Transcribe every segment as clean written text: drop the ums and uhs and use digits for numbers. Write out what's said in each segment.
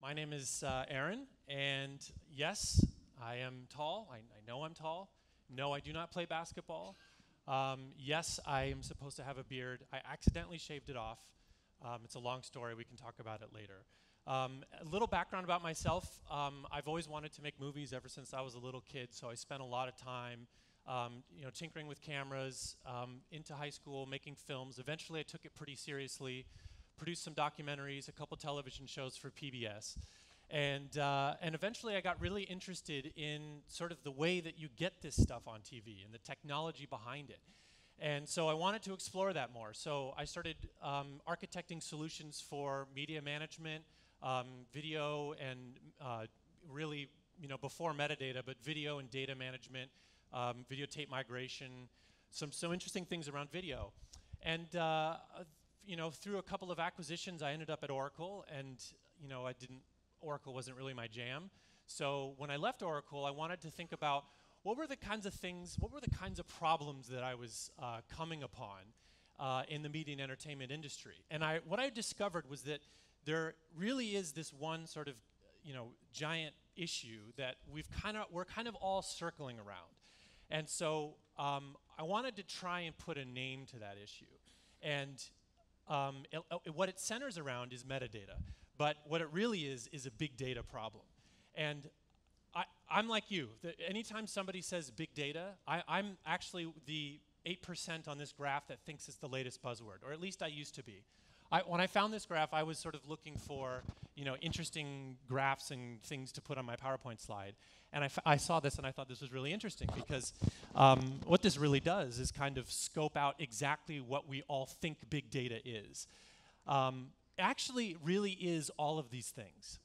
My name is Aaron, and yes, I am tall. I know I'm tall. No, I do not play basketball. Yes, I am supposed to have a beard. I accidentally shaved it off. It's a long story. We can talk about it later. A little background about myself. I've always wanted to make movies ever since I was a little kid, so I spent a lot of time tinkering with cameras into high school, making films. Eventually, I took it pretty seriously. Produced some documentaries, a couple television shows for PBS, and eventually I got really interested in sort of the way that you get this stuff on TV and the technology behind it. And so I wanted to explore that more. So I started architecting solutions for media management, video, and really, before metadata, but video and data management, videotape migration, some interesting things around video. And through a couple of acquisitions, I ended up at Oracle, and Oracle wasn't really my jam. So when I left Oracle, I wanted to think about what were the kinds of problems that I was coming upon in the media and entertainment industry. And what I discovered was that there really is this one sort of, giant issue that we're kind of all circling around. And so I wanted to try and put a name to that issue. And what it centers around is metadata, but what it really is a big data problem. And I'm like you. Anytime somebody says big data, I'm actually the 8% on this graph that thinks it's the latest buzzword, or at least I used to be. When I found this graph, I was sort of looking for interesting graphs and things to put on my PowerPoint slide. And I saw this and I thought this was really interesting because what this really does is kind of scope out exactly what we all think big data is. Actually, really is all of these things.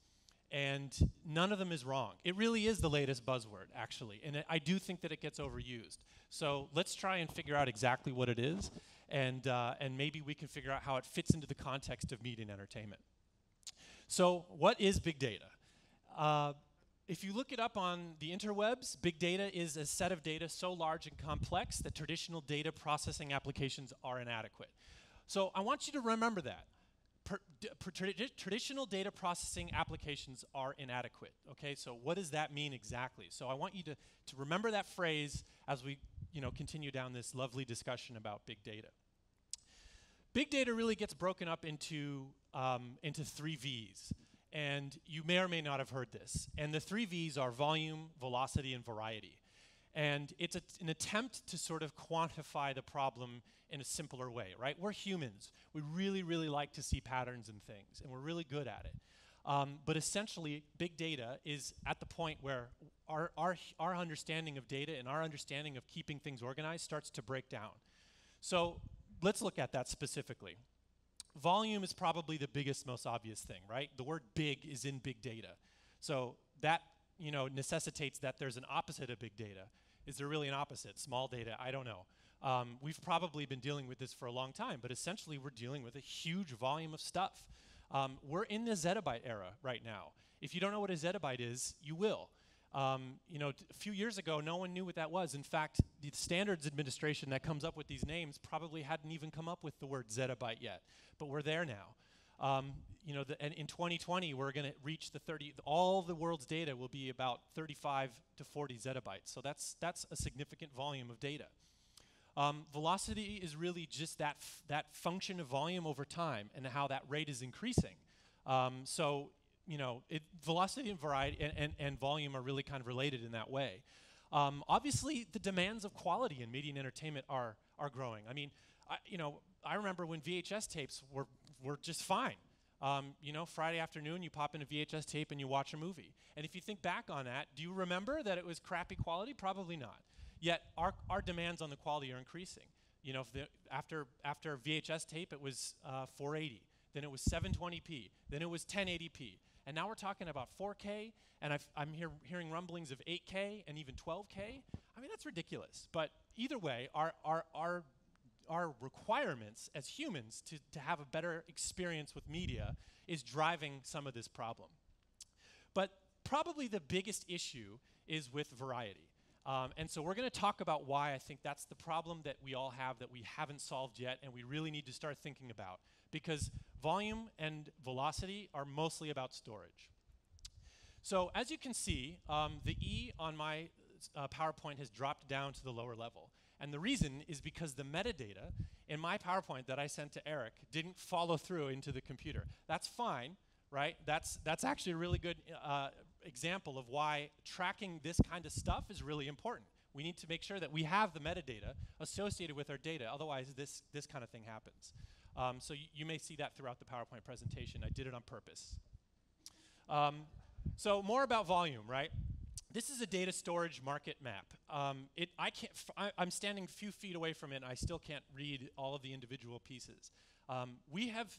And none of them is wrong. It really is the latest buzzword, actually. And I do think that it gets overused. So let's try and figure out exactly what it is. And maybe we can figure out how it fits into the context of media and entertainment. So what is big data? If you look it up on the interwebs, big data is a set of data so large and complex that traditional data processing applications are inadequate. So I want you to remember that. Traditional data processing applications are inadequate. Okay, so what does that mean exactly? So I want you to remember that phrase as we continue down this lovely discussion about big data. Big data really gets broken up into 3 V's. And you may or may not have heard this. And the 3 V's are volume, velocity, and variety. And it's an attempt to sort of quantify the problem in a simpler way, right? We're humans. We really, really like to see patterns in things, and we're really good at it. But essentially, big data is at the point where our understanding of data and our understanding of keeping things organized starts to break down. So let's look at that specifically. Volume is probably the biggest, most obvious thing, right? The word big is in big data. So that necessitates that there's an opposite of big data. Is there really an opposite? Small data? I don't know. We've probably been dealing with this for a long time, but essentially we're dealing with a huge volume of stuff. We're in the zettabyte era right now. If you don't know what a zettabyte is, you will. A few years ago, no one knew what that was. In fact, the standards administration that comes up with these names probably hadn't even come up with the word zettabyte yet, but we're there now. And in 2020, we're going to reach all the world's data will be about 35 to 40 zettabytes. So that's a significant volume of data. Velocity is really just that function of volume over time and how that rate is increasing. Velocity and variety and volume are really kind of related in that way. Obviously, the demands of quality in media and entertainment are growing. I mean, I remember when VHS tapes were just fine. Friday afternoon, you pop in a VHS tape and you watch a movie. And if you think back on that, do you remember that it was crappy quality? Probably not. Yet our demands on the quality are increasing. After VHS tape, it was 480. Then it was 720p. Then it was 1080p. And now we're talking about 4K, and I'm hearing rumblings of 8K and even 12K. I mean, that's ridiculous. But either way, our requirements as humans to have a better experience with media is driving some of this problem. But probably the biggest issue is with variety. And so we're going to talk about why I think that's the problem that we all have that we haven't solved yet and we really need to start thinking about. Because volume and velocity are mostly about storage. So as you can see, the E on my PowerPoint has dropped down to the lower level. And the reason is because the metadata in my PowerPoint that I sent to Eric didn't follow through into the computer. That's fine, right? That's actually a really good example of why tracking this kind of stuff is really important. We need to make sure that we have the metadata associated with our data, otherwise this kind of thing happens. So you may see that throughout the PowerPoint presentation. I did it on purpose. So more about volume, right? This is a data storage market map. I'm standing a few feet away from it, and I still can't read all of the individual pieces. We have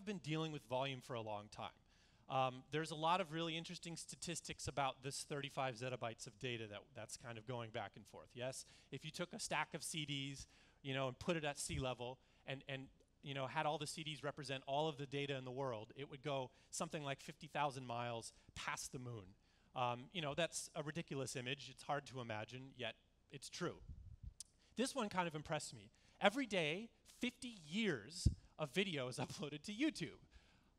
been dealing with volume for a long time. There's a lot of really interesting statistics about this 35 zettabytes of data that's kind of going back and forth. Yes, if you took a stack of CDs, and put it at sea level, and had all the CDs represent all of the data in the world, it would go something like 50,000 miles past the moon. That's a ridiculous image. It's hard to imagine, yet it's true. This one kind of impressed me. Every day, 50 years of video is uploaded to YouTube.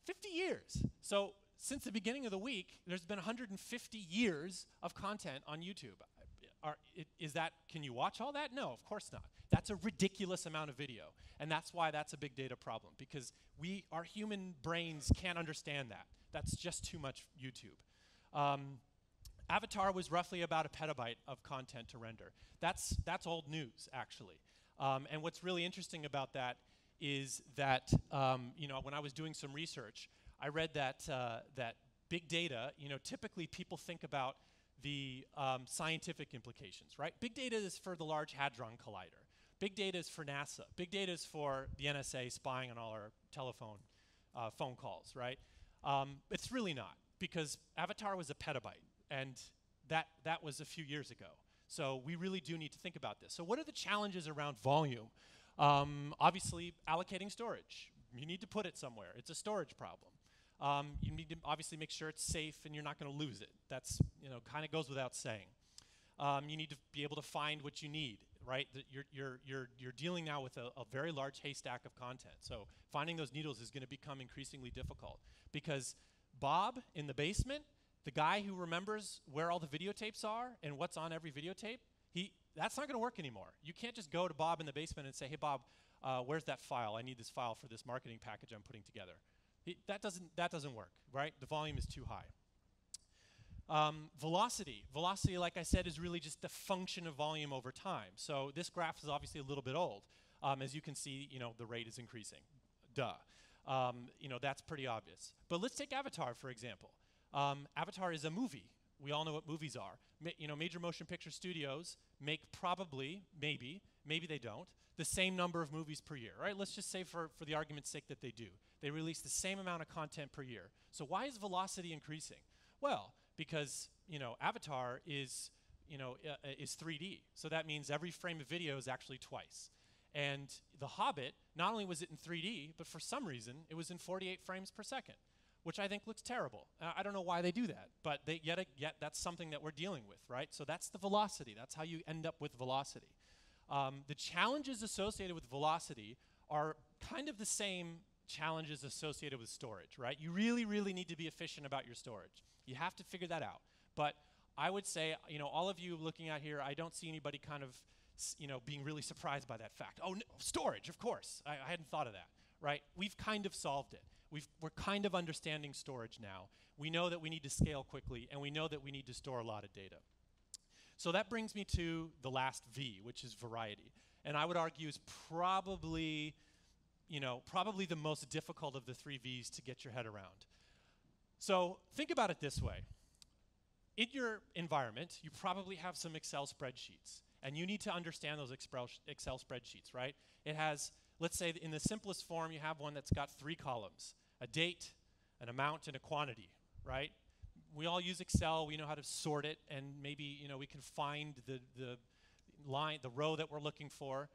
50 years. So since the beginning of the week, there's been 150 years of content on YouTube. Can you watch all that? No, of course not. That's a ridiculous amount of video. And that's why that's a big data problem, because our human brains can't understand that. That's just too much YouTube. Avatar was roughly about a petabyte of content to render. That's old news, actually. And what's really interesting about that is that when I was doing some research, I read that big data, typically people think about the scientific implications, right? Big data is for the Large Hadron Collider. Big data is for NASA. Big data is for the NSA spying on all our phone calls, right? It's really not, because Avatar was a petabyte, and that was a few years ago. So we really do need to think about this. So what are the challenges around volume? Obviously, allocating storage. You need to put it somewhere. It's a storage problem. You need to obviously make sure it's safe and you're not going to lose it. That's kind of goes without saying. You need to be able to find what you need, right? You're dealing now with a very large haystack of content. So finding those needles is going to become increasingly difficult, because Bob in the basement, the guy who remembers where all the videotapes are and what's on every videotape, that's not going to work anymore. You can't just go to Bob in the basement and say, hey, Bob, where's that file? I need this file for this marketing package I'm putting together. That doesn't work, right? The volume is too high. Velocity. Velocity, like I said, is really just a function of volume over time. So this graph is obviously a little bit old. As you can see, the rate is increasing. Duh. That's pretty obvious. But let's take Avatar, for example. Avatar is a movie. We all know what movies are. Major motion picture studios make probably, maybe they don't, the same number of movies per year, right? Let's just say for the argument's sake that they do. They release the same amount of content per year. So why is velocity increasing? Well, because Avatar is 3D. So that means every frame of video is actually twice. And The Hobbit, not only was it in 3D, but for some reason it was in 48 frames per second, which I think looks terrible. I don't know why they do that, but yet that's something that we're dealing with, right? So that's the velocity. That's how you end up with velocity. The challenges associated with velocity are kind of the same challenges associated with storage, right? You really, really need to be efficient about your storage. You have to figure that out. But I would say, all of you looking out here, I don't see anybody kind of, being really surprised by that fact. Oh, no, storage, of course. I hadn't thought of that, right? We've kind of solved it. We're kind of understanding storage now. We know that we need to scale quickly, and we know that we need to store a lot of data. So that brings me to the last V, which is variety. And I would argue is probably the most difficult of the three V's to get your head around. So think about it this way. In your environment, you probably have some Excel spreadsheets, and you need to understand those Excel spreadsheets, right? It has, let's say in the simplest form, you have one that's got 3 columns, a date, an amount, and a quantity, right? We all use Excel. We know how to sort it, and maybe we can find the row that we're looking for.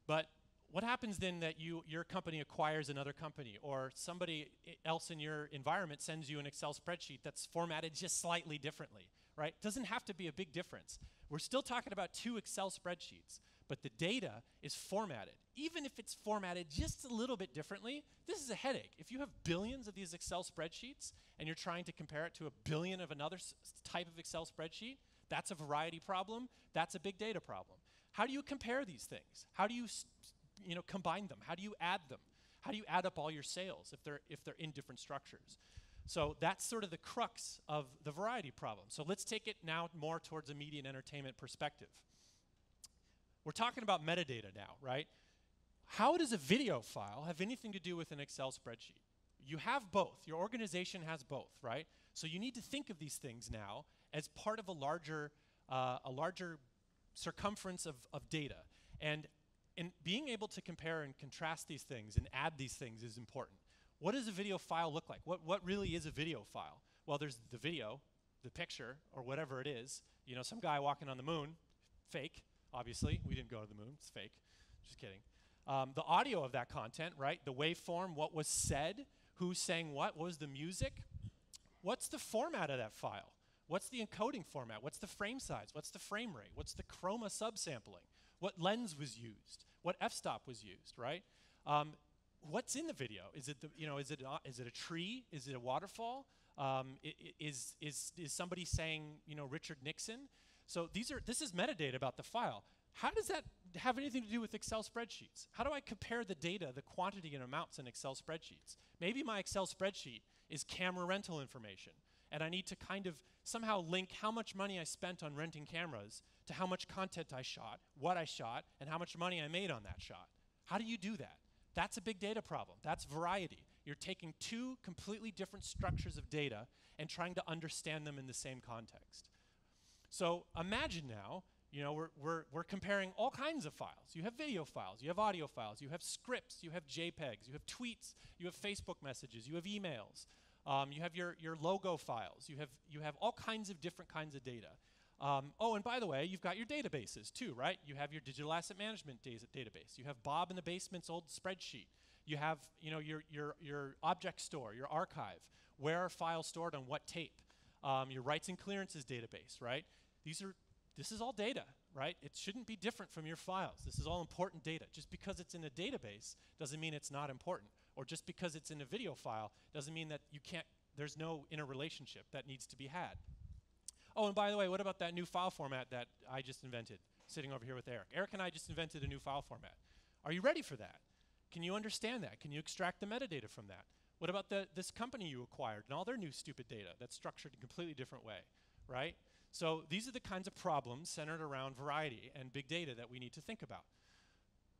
But what happens then that your company acquires another company, or somebody else in your environment sends you an Excel spreadsheet that's formatted just slightly differently, right? Doesn't have to be a big difference. We're still talking about 2 Excel spreadsheets, but the data is formatted. Even if it's formatted just a little bit differently, this is a headache. If you have billions of these Excel spreadsheets and you're trying to compare it to a billion of another type of Excel spreadsheet, that's a variety problem, that's a big data problem. How do you compare these things? How do you combine them? How do you add them? How do you add up all your sales if they're in different structures? So that's sort of the crux of the variety problem. So let's take it now more towards a media and entertainment perspective. We're talking about metadata now, right? How does a video file have anything to do with an Excel spreadsheet? You have both. Your organization has both, right? So you need to think of these things now as part of a larger circumference of data. And being able to compare and contrast these things and add these things is important. What does a video file look like? What really is a video file? Well, there's the video, the picture, or whatever it is. You know, some guy walking on the moon, fake, obviously. We didn't go to the moon, it's fake. Just kidding. The audio of that content, right? The waveform, what was said, who's saying what was the music? What's the format of that file? What's the encoding format? What's the frame size? What's the frame rate? What's the chroma subsampling? What lens was used? What f-stop was used, right? What's in the video? Is it a tree? Is it a waterfall? Is somebody saying Richard Nixon? So this is metadata about the file. How does that have anything to do with Excel spreadsheets? How do I compare the data, the quantity and amounts in Excel spreadsheets? Maybe my Excel spreadsheet is camera rental information, and I need to kind of somehow link how much money I spent on renting cameras to how much content I shot, what I shot, and how much money I made on that shot. How do you do that? That's a big data problem. That's variety. You're taking two completely different structures of data and trying to understand them in the same context. So imagine now, we're comparing all kinds of files. You have video files, you have audio files, you have scripts, you have JPEGs, you have tweets, you have Facebook messages, you have emails, you have your logo files, you have all kinds of different kinds of data. Oh, and by the way, you've got your databases too, right? You have your digital asset management database. You have Bob in the basement's old spreadsheet. You have your object store, your archive. Where are files stored on what tape? Your rights and clearances database, right? This is all data, right? It shouldn't be different from your files. This is all important data. Just because it's in a database doesn't mean it's not important. Or just because it's in a video file doesn't mean that there's no interrelationship that needs to be had. Oh, and by the way, what about that new file format that I just invented, sitting over here with Eric? Eric and I just invented a new file format. Are you ready for that? Can you understand that? Can you extract the metadata from that? What about this company you acquired and all their new stupid data that's structured in a completely different way, right? So these are the kinds of problems centered around variety and big data that we need to think about.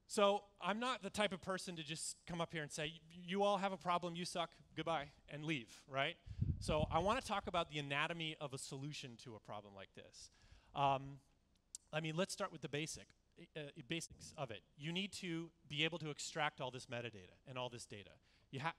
So I'm not the type of person to just come up here and say, you all have a problem, you suck, goodbye, and leave, right? So I want to talk about the anatomy of a solution to a problem like this. Let's start with the basics of it. You need to be able to extract all this metadata and all this data.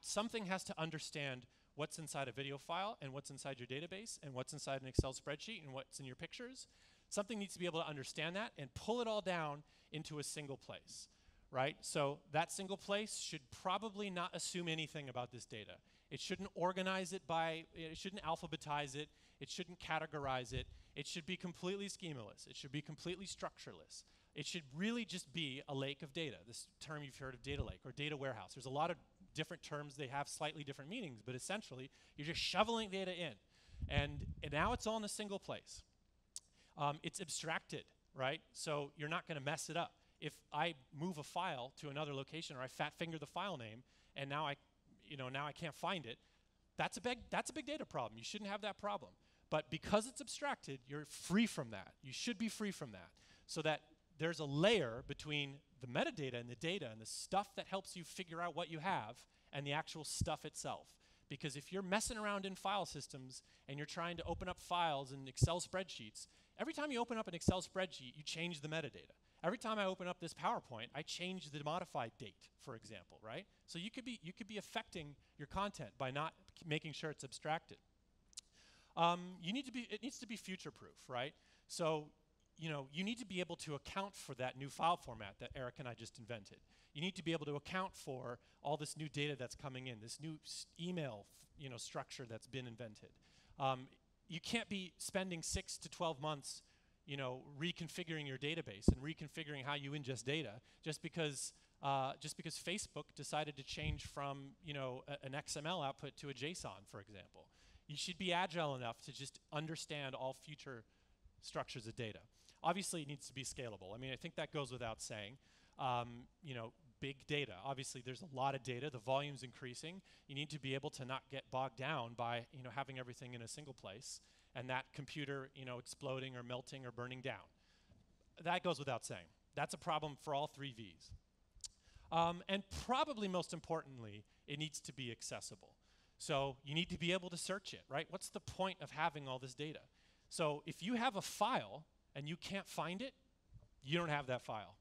Something has to understand what's inside a video file and what's inside your database and what's inside an Excel spreadsheet and what's in your pictures. Something needs to be able to understand that and pull it all down into a single place, right? So that single place should probably not assume anything about this data. It shouldn't organize it it shouldn't alphabetize it, it shouldn't categorize it, it should be completely schemaless, it should be completely structureless. It should really just be a lake of data. This term you've heard of, data lake or data warehouse. There's a lot of different terms, they have slightly different meanings, but essentially you're just shoveling data in. And now it's all in a single place. It's abstracted, right? So you're not going to mess it up. If I move a file to another location or I fat finger the file name and now I can't find it, that's a big data problem. You shouldn't have that problem. But because it's abstracted, you're free from that. You should be free from that. So that there's a layer between the metadata and the data and the stuff that helps you figure out what you have and the actual stuff itself. Because if you're messing around in file systems and you're trying to open up files in Excel spreadsheets, every time you open up an Excel spreadsheet, you change the metadata. Every time I open up this PowerPoint, I change the modified date, for example, right? So you could be affecting your content by not making sure it's abstracted. It needs to be future-proof, right? So you need to be able to account for that new file format that Eric and I just invented. You need to be able to account for all this new data that's coming in, this new email structure that's been invented. You can't be spending 6 to 12 months reconfiguring your database and reconfiguring how you ingest data just because Facebook decided to change from an XML output to a JSON, for example. You should be agile enough to just understand all future structures of data. Obviously, it needs to be scalable. I mean, I think that goes without saying. Big data. Obviously, there's a lot of data. The volume's increasing. You need to be able to not get bogged down by having everything in a single place and that computer exploding or melting or burning down. That goes without saying. That's a problem for all three V's. And probably most importantly, it needs to be accessible. So you need to be able to search it, right? What's the point of having all this data? So if you have a file and you can't find it, you don't have that file.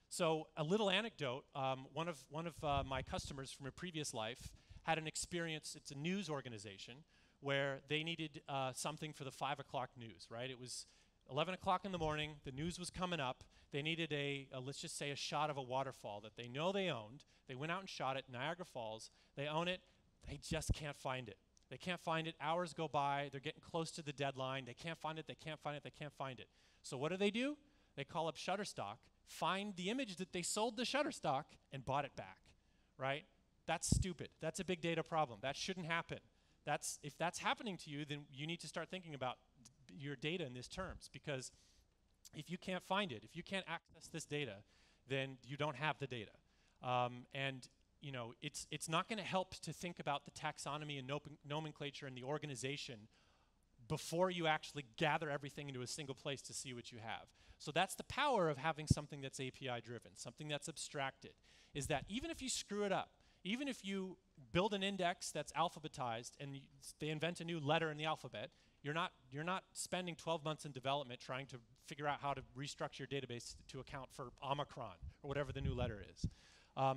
So a little anecdote, one of my customers from a previous life had an experience. It's a news organization where they needed something for the 5 o'clock news, right? It was 11 o'clock in the morning, the news was coming up. They needed let's just say a shot of a waterfall that they know they owned. They went out and shot it, Niagara Falls. They own it, they just can't find it. They can't find it, hours go by, they're getting close to the deadline, they can't find it, they can't find it, they can't find it. So what do? They call up Shutterstock, find the image that they sold to Shutterstock, and bought it back, right? That's stupid. That's a big data problem. That shouldn't happen. If that's happening to you, then you need to start thinking about your data in these terms, because if you can't find it, if you can't access this data, then you don't have the data. It's not going to help to think about the taxonomy and nomenclature and the organization before you actually gather everything into a single place to see what you have. So that's the power of having something that's API driven, something that's abstracted, is that even if you screw it up, even if you build an index that's alphabetized and they invent a new letter in the alphabet, you're not spending 12 months in development trying to figure out how to restructure your database to account for Omicron or whatever the new letter is.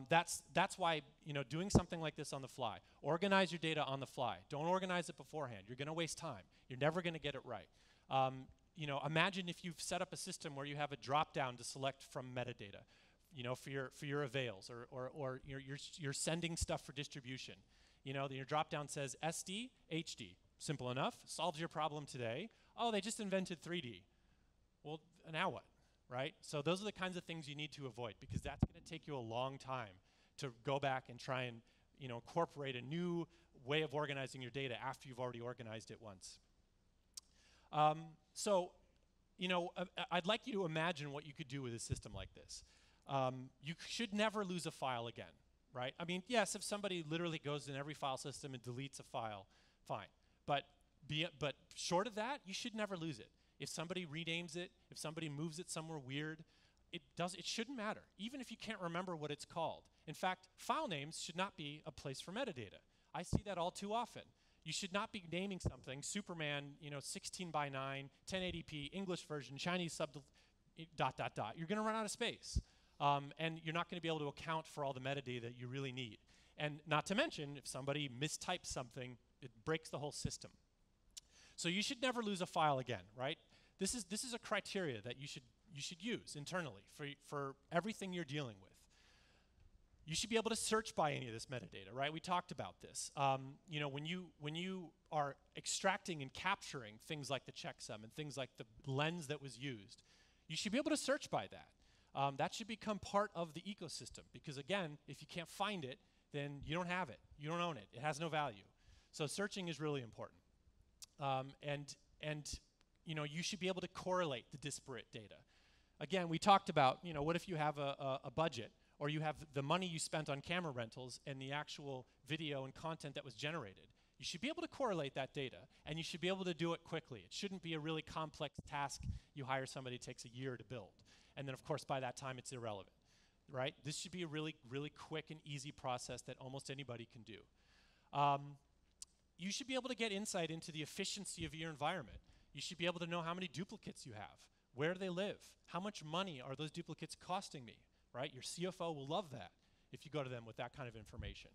That's why doing something like this on the fly. Organize your data on the fly. Don't organize it beforehand. You're going to waste time. You're never going to get it right. Imagine if you've set up a system where you have a drop-down to select from metadata, for your avails, or you're sending stuff for distribution. Your drop-down says SD, HD. Simple enough. Solves your problem today. Oh, they just invented 3D. Well, now what? Right? So those are the kinds of things you need to avoid, because that's going to take you a long time to go back and try and incorporate a new way of organizing your data after you've already organized it once. I'd like you to imagine what you could do with a system like this. You should never lose a file again, right? I mean, yes, if somebody literally goes in every file system and deletes a file, fine. But short of that, you should never lose it. If somebody renames it, if somebody moves it somewhere weird, it shouldn't matter, even if you can't remember what it's called. In fact, file names should not be a place for metadata. I see that all too often. You should not be naming something Superman, 16 by 9, 1080p, English version, Chinese sub, ... You're going to run out of space. And you're not going to be able to account for all the metadata that you really need. And not to mention, if somebody mistypes something, it breaks the whole system. So you should never lose a file again, right? This is a criteria that you should use internally for everything you're dealing with. You should be able to search by any of this metadata, right? We talked about this. When you are extracting and capturing things like the checksum and things like the lens that was used, you should be able to search by that. That should become part of the ecosystem, because again, if you can't find it, then you don't have it. You don't own it. It has no value. So searching is really important. You should be able to correlate the disparate data. Again, we talked about, what if you have a budget, or you have the money you spent on camera rentals and the actual video and content that was generated. You should be able to correlate that data, and you should be able to do it quickly. It shouldn't be a really complex task you hire somebody, it takes a year to build. And then, of course, by that time, it's irrelevant, right? This should be a really, really quick and easy process that almost anybody can do. You should be able to get insight into the efficiency of your environment. You should be able to know how many duplicates you have, where they live, how much money are those duplicates costing me, right? Your CFO will love that if you go to them with that kind of information.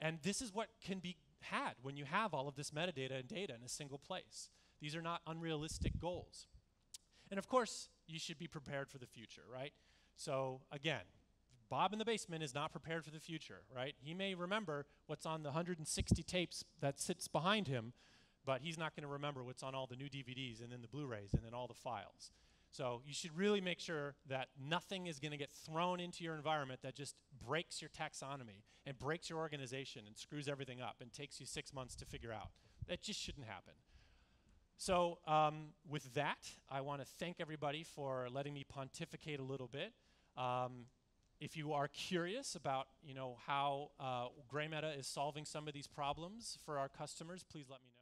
And this is what can be had when you have all of this metadata and data in a single place. These are not unrealistic goals. And of course, you should be prepared for the future, right? So again, Bob in the basement is not prepared for the future, right? He may remember what's on the 160 tapes that sits behind him, but he's not going to remember what's on all the new DVDs and then the Blu-rays and then all the files. So you should really make sure that nothing is going to get thrown into your environment that just breaks your taxonomy and breaks your organization and screws everything up and takes you 6 months to figure out. That just shouldn't happen. So with that, I want to thank everybody for letting me pontificate a little bit. If you are curious about, how Graymeta is solving some of these problems for our customers, please let me know.